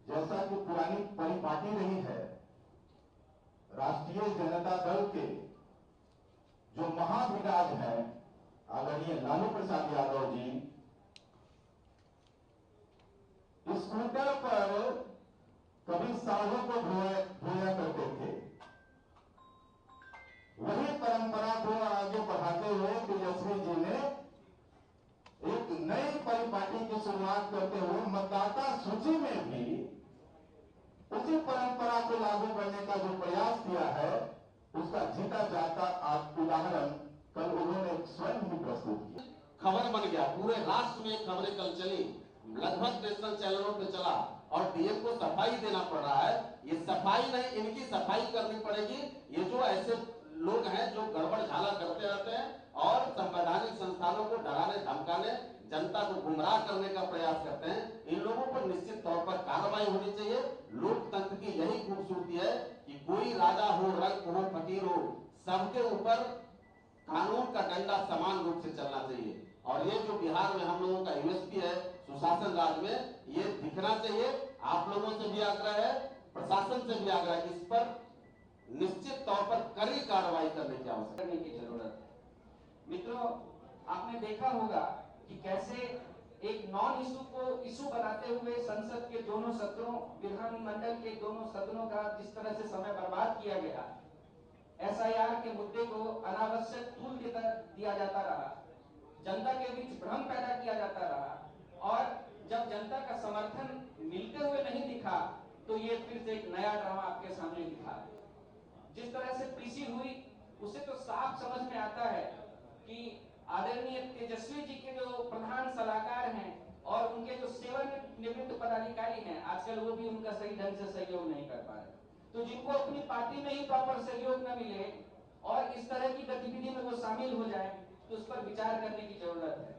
जैसा कि पुरानी परिपाटी रही है, राष्ट्रीय जनता दल के जो महाविराज हैं आदरणीय लालू प्रसाद यादव जी, स्कूटर पर कभी सांडों को धोया करते थे। वही परंपरा को आगे बढ़ाते हुए तेजस्वी जी ने एक नई परिपाटी की शुरुआत करते हुए मतदाता सूची में भी उसी परंपरा को लागू करने का जो प्रयास किया है, उसका जीता जाता आज उदाहरण कल उन्होंने स्वयं ही प्रस्तुत किया। खबर बन गया, पूरे राष्ट्र में खबरें कल चली, लगभग नेशनल चैनलों पे चला और डीएम को सफाई देना पड़ रहा है। ये सफाई नहीं, इनकी सफाई करनी पड़ेगी। ये जो ऐसे लोग हैं जो गड़बड़ झाला करते रहते हैं और संवैधानिक संस्थानों को डराने धमकाने, जनता को गुमराह करने का प्रयास करते हैं, इन लोगों पर निश्चित तौर पर कार्रवाई होनी चाहिए। लोकतंत्र की यही खूबसूरती है कि कोई राजा हो, रंक हो, फकीर हो, सबके ऊपर कानून का डंडा समान रूप से चलना चाहिए। और ये जो बिहार में हम लोगों का यूएसपी है सुशासन राज में, ये दिखना चाहिए। आप लोगों से भी आग्रह है, प्रशासन से भी आग्रह है कि इस पर निश्चित तौर पर कड़ी कार्रवाई करने की आवश्यकता करने की जरूरत है। मित्रों, आपने देखा होगा कि कैसे एक नॉन इशू को इशू बनाते हुए संसद के दोनों सदनों, विधानमंडल के दोनों सदनों का जिस तरह से समय बर्बाद किया गया, एसआईआर के मुद्दे को अनावश्यक टूल की तरह दिया जाता रहा, जनता के बीच भ्रम पैदा किया जाता रहा और जब जनता का समर्थन मिलते हुए नहीं दिखा तो ये फिर से एक नया ड्रामा आपके सामने दिखा। जिस तरह से पीसी हुई, उसे तो साफ समझ में आता है कि आदरणीय तेजस्वी जी के जो प्रधान सलाहकार हैं और उनके जो सेवानिवृत्त पदाधिकारी हैं, आजकल वो भी उनका सही ढंग से सहयोग नहीं कर पा रहे। तो जिनको अपनी पार्टी में ही प्रॉपर सहयोग न मिले और इस तरह की गतिविधि में वो शामिल हो जाए, तो उस पर विचार करने की जरूरत है।